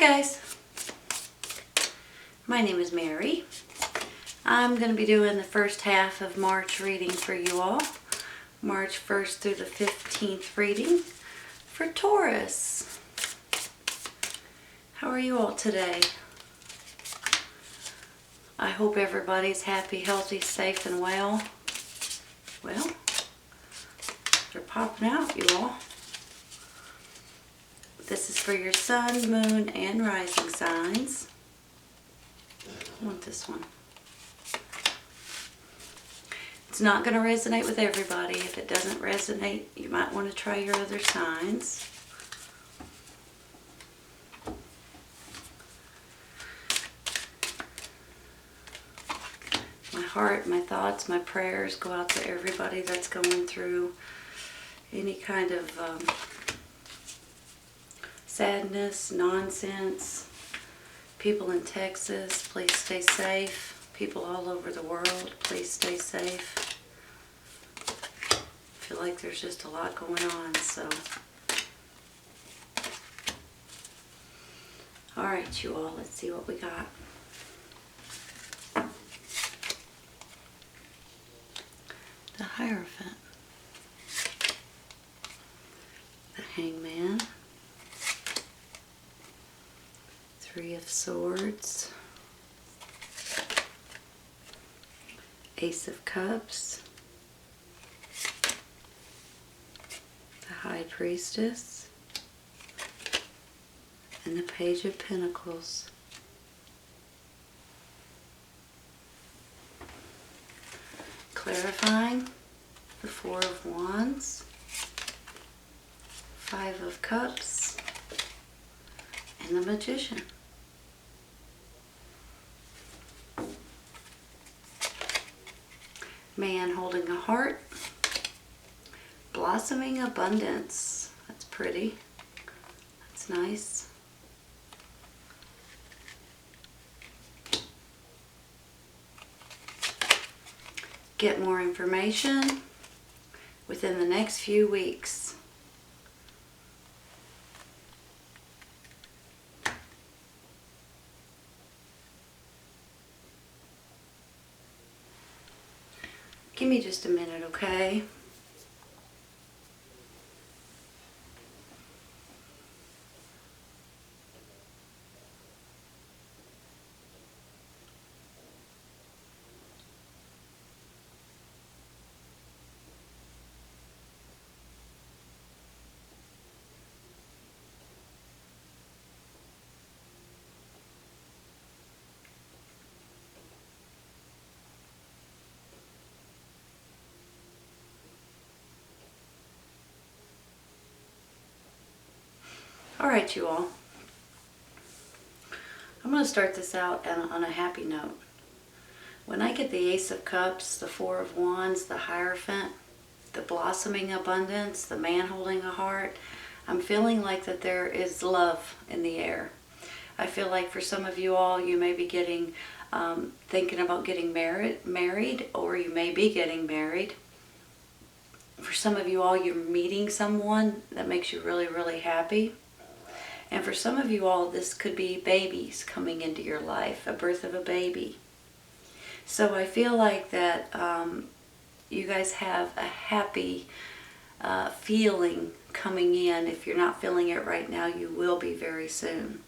guys, my name is Mary. I'm going to be doing the first half of March reading for you all. March 1st through the 15th reading for Taurus. How are you all today? I hope everybody's happy, healthy, safe, and well. Well, they're popping out, you all. This is for your sun, moon, and rising signs. I want this one. It's not going to resonate with everybody. If it doesn't resonate, you might want to try your other signs. My heart, my thoughts, my prayers go out to everybody that's going through any kind of sadness, nonsense. People in Texas, please stay safe. People all over the world, please stay safe. I feel like there's just a lot going on, so. Alright, you all, let's see what we got. The Hierophant. The Hangman. Three of Swords, Ace of Cups, the High Priestess, and the Page of Pentacles. Clarifying, the Four of Wands, Five of Cups, and the Magician. Man holding a heart, blossoming abundance. That's pretty. That's nice. Get more information within the next few weeks. Give me just a minute, okay? Alright, you all. I'm going to start this out on a happy note. When I get the Ace of Cups, the Four of Wands, the Hierophant, the blossoming abundance, the man holding a heart, I'm feeling like that there is love in the air. I feel like for some of you all, you may be getting, thinking about getting married, or you may be getting married. For some of you all, you're meeting someone that makes you really, really happy. And for some of you all, this could be babies coming into your life, a birth of a baby. So I feel like that you guys have a happy feeling coming in. If you're not feeling it right now, you will be very soon.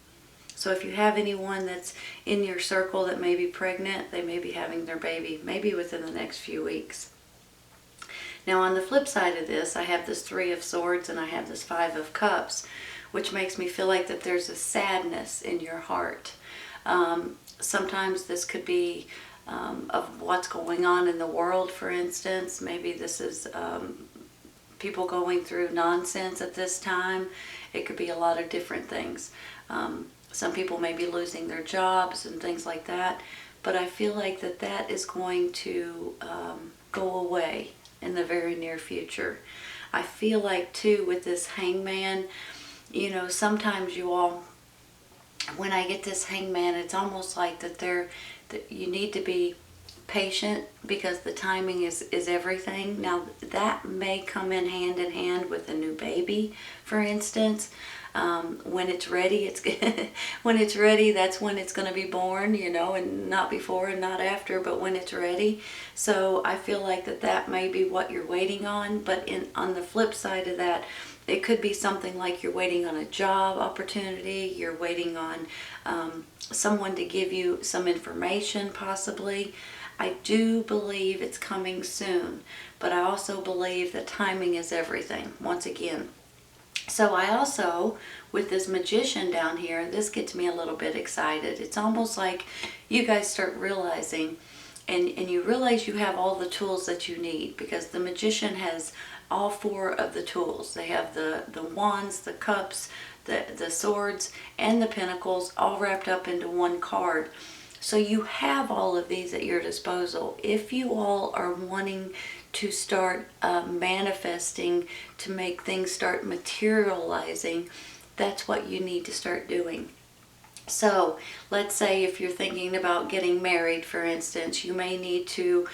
So if you have anyone that's in your circle that may be pregnant, they may be having their baby, maybe within the next few weeks. Now on the flip side of this, I have this Three of Swords and I have this Five of Cups, which makes me feel like that there's a sadness in your heart. Sometimes this could be of what's going on in the world, for instance. Maybe this is people going through nonsense at this time. It could be a lot of different things. Some people may be losing their jobs and things like that. But I feel like that is going to go away in the very near future. I feel like too with this Hangman, you know, sometimes you all, when I get this Hangman, it's almost like that you need to be patient because the timing is everything. Now that may come in hand with a new baby, for instance. When it's ready, when it's ready, that's when it's going to be born, you know, and not before and not after, but when it's ready. So I feel like that may be what you're waiting on. But on the flip side of that, it could be something like you're waiting on a job opportunity, you're waiting on someone to give you some information possibly. I do believe it's coming soon, but I also believe that timing is everything, once again. So I also, with this magician down here, this gets me a little bit excited. It's almost like you guys start realizing, and you realize you have all the tools that you need, because the magician has all four of the tools. They have the wands, the cups, the swords, and the pentacles all wrapped up into one card. So you have all of these at your disposal. If you all are wanting to start manifesting, to make things start materializing, that's what you need to start doing. So let's say if you're thinking about getting married, for instance, you may need to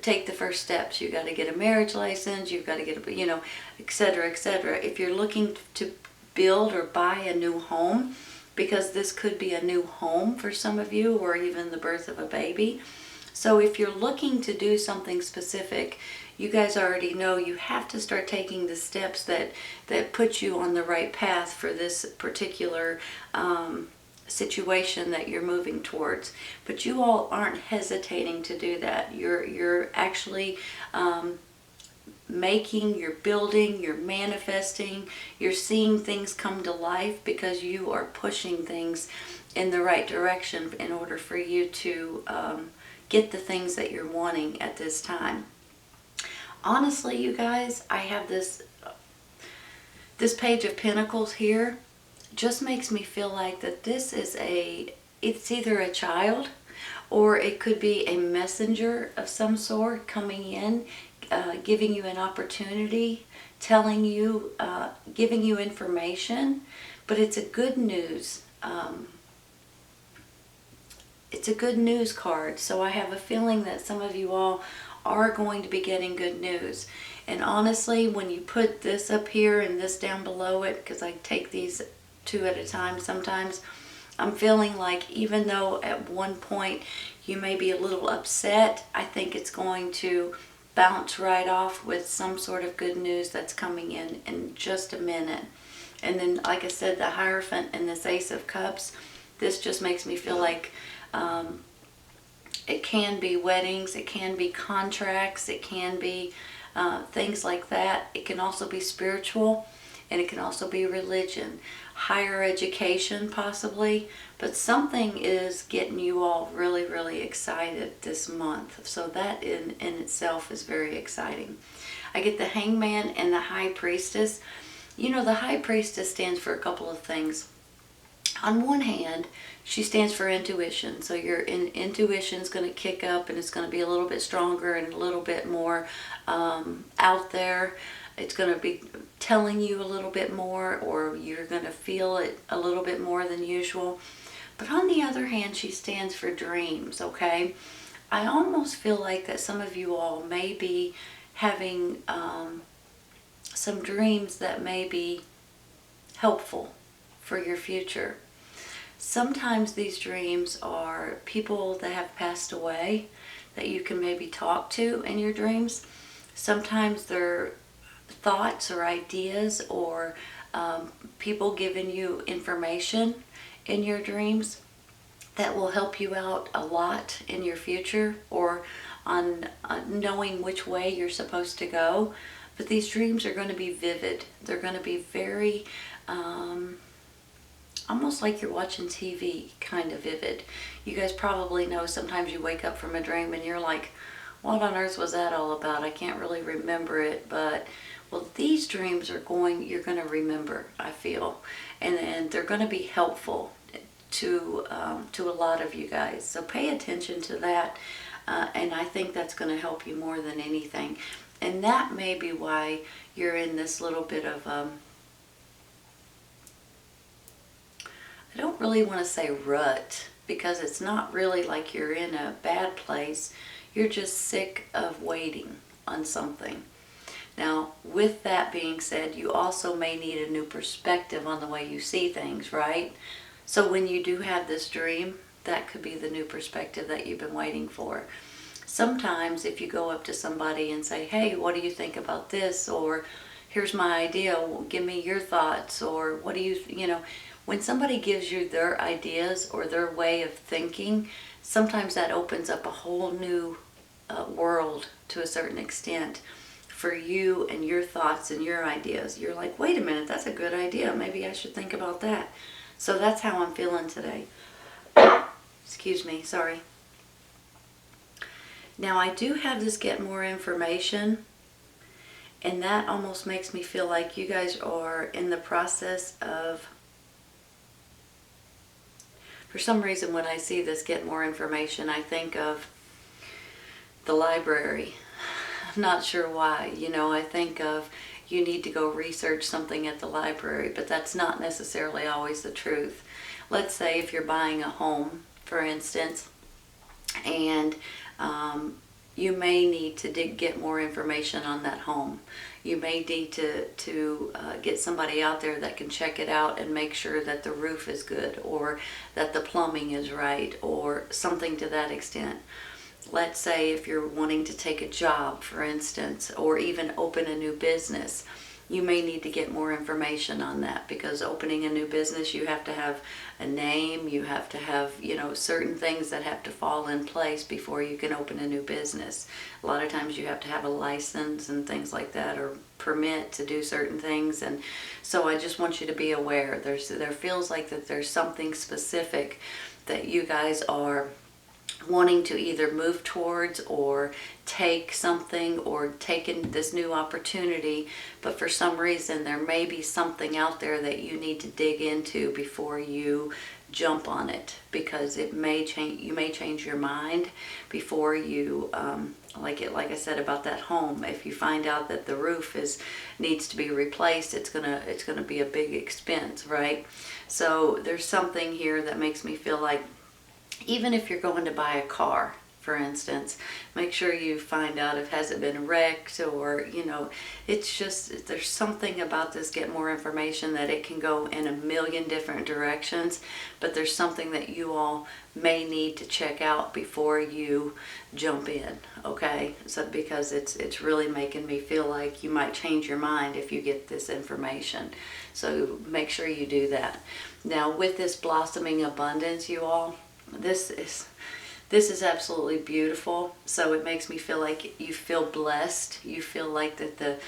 take the first steps. You got to get a marriage license, you've got to get a, you know, etc., etc. If you're looking to build or buy a new home, because this could be a new home for some of you, or even the birth of a baby. So if you're looking to do something specific, you guys already know you have to start taking the steps that put you on the right path for this particular situation that you're moving towards. But you all aren't hesitating to do that. You're actually you're building, you're manifesting, you're seeing things come to life, because you are pushing things in the right direction in order for you to get the things that you're wanting at this time. Honestly, you guys, I have this Page of Pentacles here. Just makes me feel like that this is it's either a child, or it could be a messenger of some sort coming in, giving you an opportunity, telling you, giving you information. But it's a good news. It's a good news card. So I have a feeling that some of you all are going to be getting good news. And honestly, when you put this up here and this down below it, because I take these two at a time sometimes, I'm feeling like even though at one point you may be a little upset, I think it's going to bounce right off with some sort of good news that's coming in just a minute. And then, like I said, the Hierophant and this Ace of Cups, this just makes me feel like it can be weddings, it can be contracts, it can be things like that. It can also be spiritual, and it can also be religion, higher education possibly, but something is getting you all really, really excited this month. So that in itself is very exciting. I get the Hangman and the High Priestess. You know, the High Priestess stands for a couple of things. On one hand, she stands for intuition. So your intuition's going to kick up, and it's going to be a little bit stronger and a little bit more out there. It's going to be telling you a little bit more, or you're going to feel it a little bit more than usual. But on the other hand, she stands for dreams, okay? I almost feel like that some of you all may be having some dreams that may be helpful for your future. Sometimes these dreams are people that have passed away that you can maybe talk to in your dreams. Sometimes they're thoughts or ideas, or people giving you information in your dreams that will help you out a lot in your future, or on knowing which way you're supposed to go. But these dreams are going to be vivid. They're going to be very almost like you're watching TV, kind of vivid. You guys probably know sometimes you wake up from a dream and you're like, what on earth was that all about? I can't really remember it. But well, these dreams you're going to remember, I feel, and they're going to be helpful to a lot of you guys. So pay attention to that, and I think that's going to help you more than anything. And that may be why you're in this little bit of I don't really want to say rut, because it's not really like you're in a bad place. You're just sick of waiting on something. Now, with that being said, you also may need a new perspective on the way you see things, right? So when you do have this dream, that could be the new perspective that you've been waiting for. Sometimes if you go up to somebody and say, hey, what do you think about this? Or here's my idea, give me your thoughts. Or what do you know, when somebody gives you their ideas or their way of thinking, sometimes that opens up a whole new world to a certain extent for you and your thoughts and your ideas. You're like, wait a minute, that's a good idea. Maybe I should think about that. So that's how I'm feeling today. Excuse me, sorry. Now I do have this get more information, and that almost makes me feel like you guys are in the process of, for some reason when I see this get more information, I think of the library. I'm not sure why. You know, I think of you need to go research something at the library, but that's not necessarily always the truth. Let's say if you're buying a home, for instance, and you may need to get more information on that home. You may need to get somebody out there that can check it out and make sure that the roof is good, or that the plumbing is right, or something to that extent. Let's say if you're wanting to take a job, for instance, or even open a new business, you may need to get more information on that, because opening a new business, you have to have a name, you have to have, you know, certain things that have to fall in place before you can open a new business. A lot of times you have to have a license and things like that, or permit to do certain things. And so I just want you to be aware. There feels like that there's something specific that you guys are wanting to either move towards or take something or take in this new opportunity, but for some reason there may be something out there that you need to dig into before you jump on it, because it may change. You may change your mind before you like I said about that home. If you find out that the roof needs to be replaced, it's gonna be a big expense, right? So there's something here that makes me feel like, even if you're going to buy a car, for instance, make sure you find out if has it been wrecked, or, you know, it's just, there's something about this get more information that it can go in a million different directions, but there's something that you all may need to check out before you jump in, okay? So because it's really making me feel like you might change your mind if you get this information. So make sure you do that. Now with this blossoming abundance, you all, this is absolutely beautiful. So it makes me feel like you feel blessed. You feel like that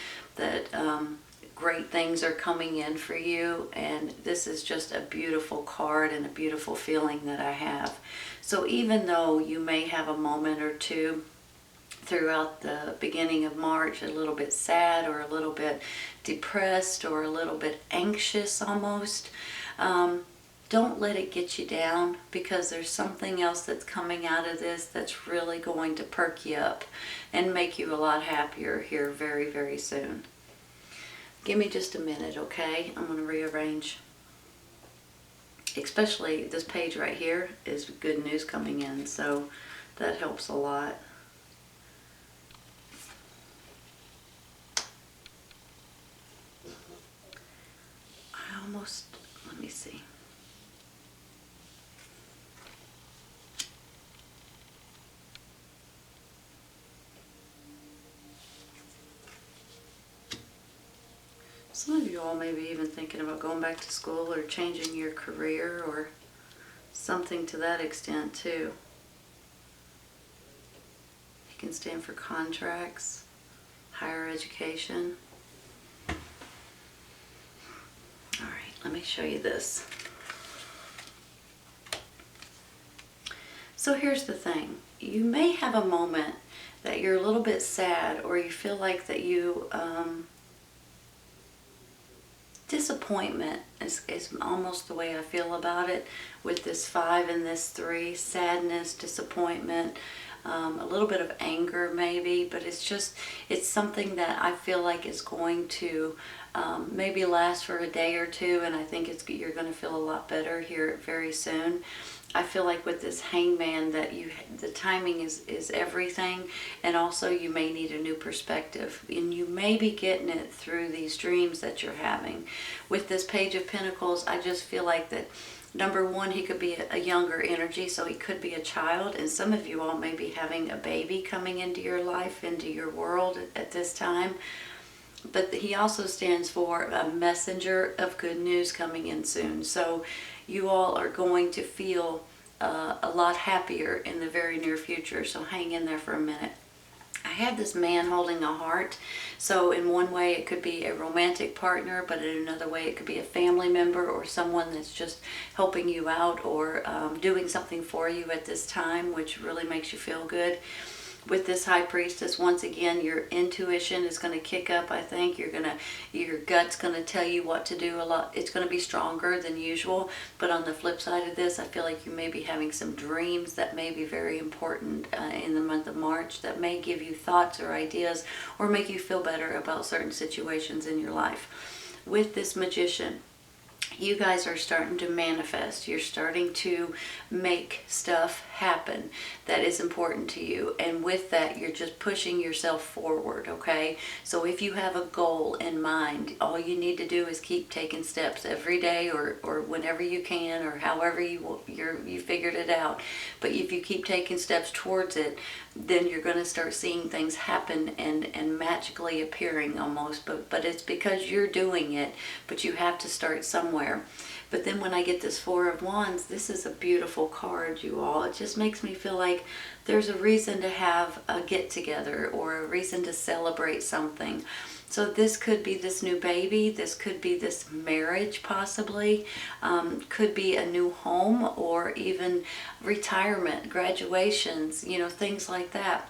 great things are coming in for you, and this is just a beautiful card and a beautiful feeling that I have. So even though you may have a moment or two throughout the beginning of March a little bit sad, or a little bit depressed, or a little bit anxious almost, don't let it get you down, because there's something else that's coming out of this that's really going to perk you up and make you a lot happier here very, very soon. Give me just a minute, okay? I'm going to rearrange. Especially this page right here is good news coming in, so that helps a lot. Let me see. Some of you all may be even thinking about going back to school or changing your career or something to that extent too. It can stand for contracts, higher education. Alright, let me show you this. So here's the thing. You may have a moment that you're a little bit sad, or you feel like that you disappointment is almost the way I feel about it with this 5 and this 3. Sadness, disappointment, a little bit of anger maybe, but it's something that I feel like is going to maybe last for a day or two, and I think you're going to feel a lot better here very soon. I feel like with this hangman that the timing is everything, and also you may need a new perspective, and you may be getting it through these dreams that you're having. With this Page of Pentacles, I just feel like that number one, he could be a younger energy, so he could be a child, and some of you all may be having a baby coming into your life, into your world at this time. But he also stands for a messenger of good news coming in soon. So you all are going to feel a lot happier in the very near future. So hang in there for a minute. I have this man holding a heart. So in one way it could be a romantic partner, but in another way it could be a family member or someone that's just helping you out or doing something for you at this time, which really makes you feel good. With this High Priestess, once again, your intuition is going to kick up. I think your gut's going to tell you what to do a lot. It's going to be stronger than usual. But on the flip side of this, I feel like you may be having some dreams that may be very important in the month of March that may give you thoughts or ideas or make you feel better about certain situations in your life. With this Magician, you guys are starting to manifest. You're starting to make stuff happen that is important to you. And with that, you're just pushing yourself forward, okay? So if you have a goal in mind, all you need to do is keep taking steps every day or whenever you can or however you figured it out. But if you keep taking steps towards it, then you're going to start seeing things happen and magically appearing almost. But it's because you're doing it, but you have to start somewhere. But then when I get this Four of Wands, this is a beautiful card, you all. It just makes me feel like there's a reason to have a get-together or a reason to celebrate something. So this could be this new baby. This could be this marriage possibly. Could be a new home or even retirement, graduations, you know, things like that.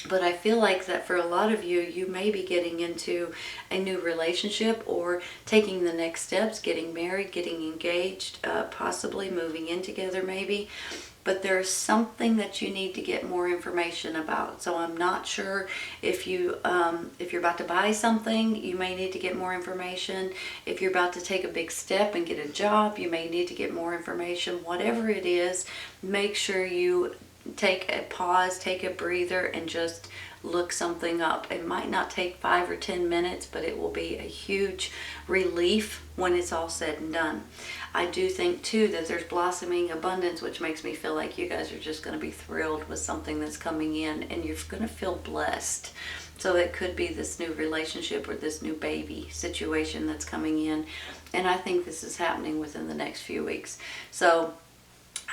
But I feel like that for a lot of you, you may be getting into a new relationship or taking the next steps, getting married, getting engaged, possibly moving in together maybe. But there's something that you need to get more information about. So I'm not sure if you're about to buy something, you may need to get more information. If you're about to take a big step and get a job, you may need to get more information. Whatever it is, make sure you take a pause, take a breather, and just look something up. It might not take 5 or 10 minutes, but it will be a huge relief when it's all said and done. I do think too that there's blossoming abundance, which makes me feel like you guys are just going to be thrilled with something that's coming in, and you're going to feel blessed. So it could be this new relationship or this new baby situation that's coming in, and I think this is happening within the next few weeks. So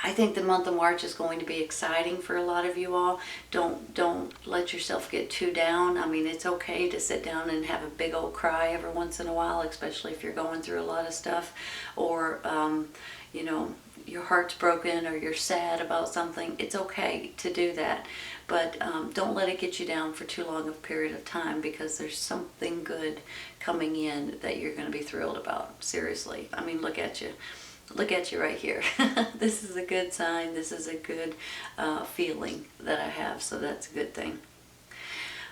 I think the month of March is going to be exciting for a lot of you all. Don't let yourself get too down. I mean, it's okay to sit down and have a big old cry every once in a while, especially if you're going through a lot of stuff or, you know, your heart's broken or you're sad about something. It's okay to do that. But don't let it get you down for too long of a period of time, because there's something good coming in that you're going to be thrilled about. Seriously. I mean, look at you. Look at you right here. This is a good sign. This is a good feeling that I have, so that's a good thing.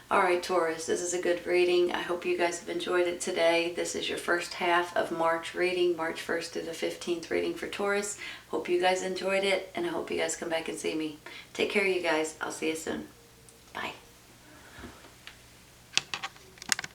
All right, Taurus, this is a good reading. I hope you guys have enjoyed it today. This is your first half of March reading, March 1st to the 15th reading for Taurus. Hope you guys enjoyed it, and I hope you guys come back and see me. Take care, you guys. I'll see you soon. Bye.